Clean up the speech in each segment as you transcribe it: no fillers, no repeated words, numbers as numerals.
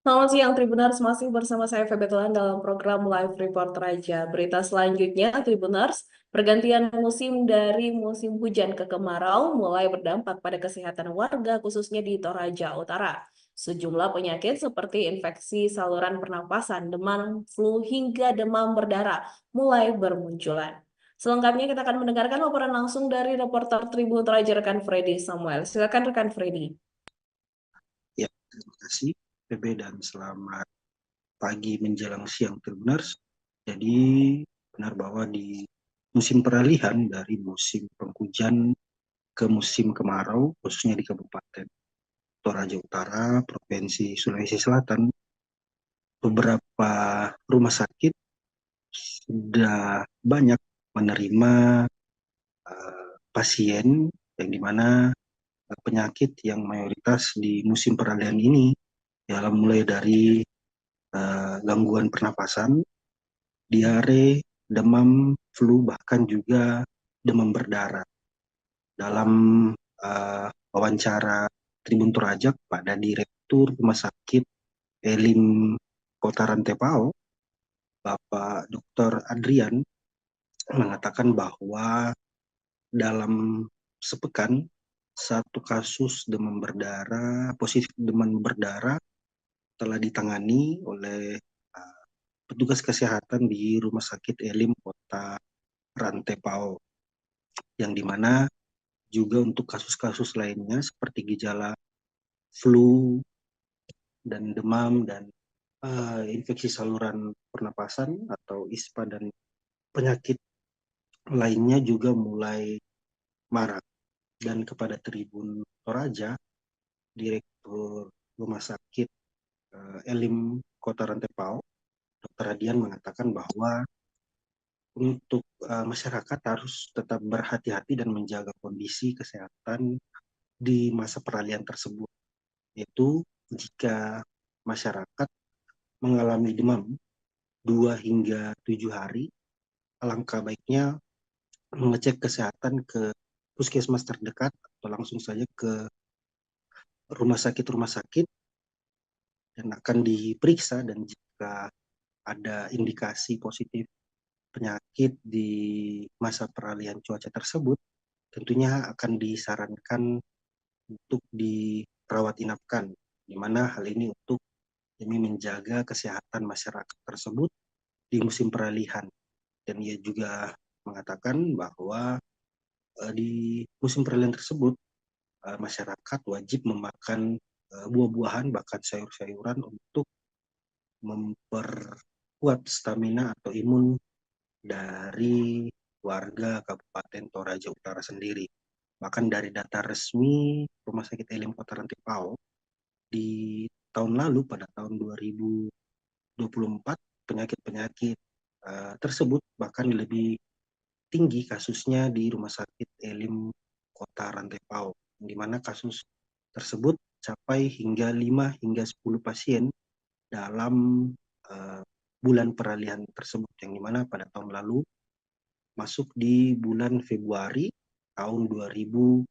Selamat siang Tribuners, masih bersama saya Feby Tuhan dalam program Live Report Raja. Berita selanjutnya, Tribuners, pergantian musim dari musim hujan ke kemarau mulai berdampak pada kesehatan warga khususnya di Toraja Utara. Sejumlah penyakit seperti infeksi saluran pernapasan, demam, flu, hingga demam berdarah mulai bermunculan. Selengkapnya kita akan mendengarkan laporan langsung dari reporter Tribun Toraja rekan Freddy Samuel. Silakan rekan Freddy. Ya, terima kasih PB dan selamat pagi menjelang siang Tribuners. Jadi benar bahwa di musim peralihan dari musim penghujan ke musim kemarau, khususnya di Kabupaten Toraja Utara, Provinsi Sulawesi Selatan, beberapa rumah sakit sudah banyak menerima pasien yang dimana penyakit yang mayoritas di musim peralihan ini, dalam mulai dari gangguan pernapasan, diare, demam, flu, bahkan juga demam berdarah. Dalam wawancara Tribun Toraja pada Direktur Rumah Sakit Elim Kota Rantepao, Bapak Dr. Adrian mengatakan bahwa dalam sepekan satu kasus demam berdarah, positif demam berdarah telah ditangani oleh petugas kesehatan di Rumah Sakit Elim Kota Rantepao, yang dimana juga untuk kasus-kasus lainnya seperti gejala flu dan demam dan infeksi saluran pernapasan atau ISPA dan penyakit lainnya juga mulai marak. Dan kepada Tribun Toraja, Direktur Rumah Sakit Elim Kota Rantepao, Dr. Radian mengatakan bahwa untuk masyarakat harus tetap berhati-hati dan menjaga kondisi kesehatan di masa peralihan tersebut, yaitu jika masyarakat mengalami demam 2 hingga 7 hari, alangkah baiknya mengecek kesehatan ke puskesmas terdekat atau langsung saja ke rumah sakit dan akan diperiksa, dan jika ada indikasi positif penyakit di masa peralihan cuaca tersebut, tentunya akan disarankan untuk dirawat inapkan, di mana hal ini untuk demi menjaga kesehatan masyarakat tersebut di musim peralihan. Dan ia juga mengatakan bahwa di musim peralihan tersebut masyarakat wajib memakan buah-buahan bahkan sayur-sayuran untuk memperkuat stamina atau imun dari warga Kabupaten Toraja Utara sendiri. Bahkan dari data resmi Rumah Sakit Elim Kota Rantepao, di tahun lalu pada tahun 2024 penyakit-penyakit tersebut bahkan lebih tinggi kasusnya di Rumah Sakit Elim Kota Rantepao, di mana kasus tersebut capai hingga 5 hingga 10 pasien dalam bulan peralihan tersebut, yang dimana pada tahun lalu masuk di bulan Februari tahun 2024.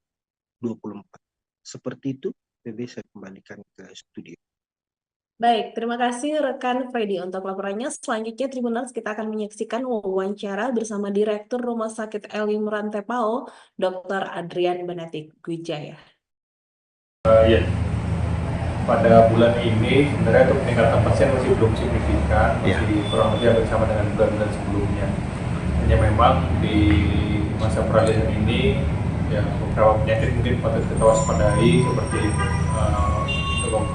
Seperti itu, PB, saya kembalikan ke studio. Baik, terima kasih rekan Freddy untuk laporannya. Selanjutnya, Tribuners, kita akan menyaksikan wawancara bersama Direktur Rumah Sakit Elim Rantepao, Dr. Adrian Benetik Wijaya. Ya, pada bulan ini sebenarnya untuk peningkatan pasien masih belum signifikan, masih kurang lebih hampir sama dengan bulan-bulan sebelumnya. Hanya memang di masa peralihan ini, ya beberapa penyakit mungkin patut kita waspadai seperti demam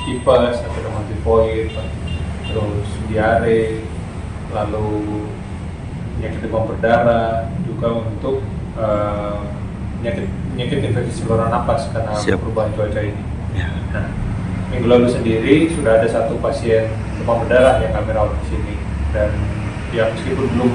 tipes atau demam tifoid, terus diare, lalu penyakit demam berdarah, juga untuk penyakit infeksi saluran napas karena perubahan cuaca ini. Nah, minggu lalu sendiri sudah ada satu pasien demam berdarah yang kami rawat di sini, dan ya meskipun belum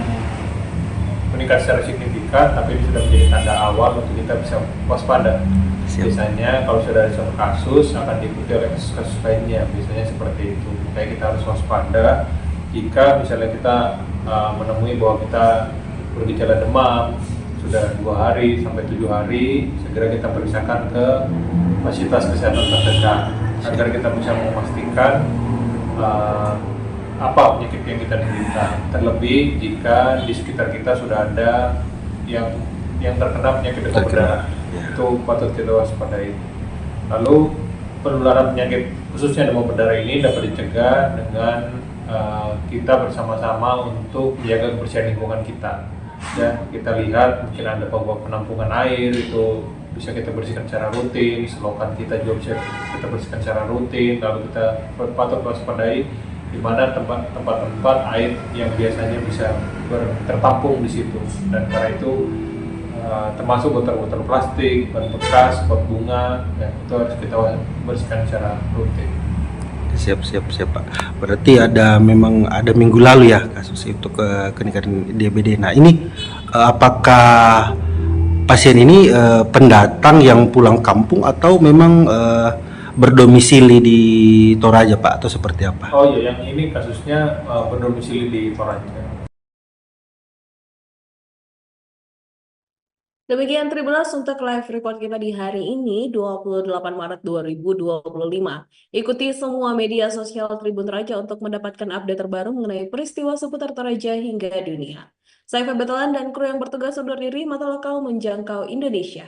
meningkat secara signifikan, tapi ini sudah menjadi tanda awal untuk kita bisa waspada. Biasanya kalau sudah ada satu kasus akan diikuti oleh kasus-kasus lainnya, biasanya seperti itu. Makanya kita harus waspada jika misalnya kita menemui bahwa kita bergejala demam sudah 2 hari sampai 7 hari, segera kita periksakan ke fasilitas kesehatan terdekat agar kita bisa memastikan uh, apa penyakit yang kita derita. Terlebih jika di sekitar kita sudah ada yang terkena penyakit demam berdarah, itu patut kita waspadai. Lalu penularan penyakit khususnya demam berdarah ini dapat dicegah dengan kita bersama-sama untuk menjaga kebersihan lingkungan kita. Ya, kita lihat mungkin ada beberapa penampungan air itu bisa kita bersihkan secara rutin, selokan kita juga bisa kita bersihkan secara rutin. Lalu kita patut waspadai di mana tempat-tempat air yang biasanya bisa tertampung di situ. Dan karena itu termasuk botol-botol plastik, ban bekas, pot bunga, dan itu harus kita bersihkan secara rutin. Siap Pak. Berarti memang ada minggu lalu ya kasus itu kenaikan DBD. Nah ini apakah pasien ini pendatang yang pulang kampung atau memang berdomisili di Toraja Pak atau seperti apa? Oh iya, yang ini kasusnya berdomisili di Toraja. Demikian Tribuners untuk live report kita di hari ini 28 Maret 2025. Ikuti semua media sosial Tribun Raja untuk mendapatkan update terbaru mengenai peristiwa seputar Toraja hingga dunia. Saya Febetelan dan kru yang bertugas undur diri, mata lokal menjangkau Indonesia.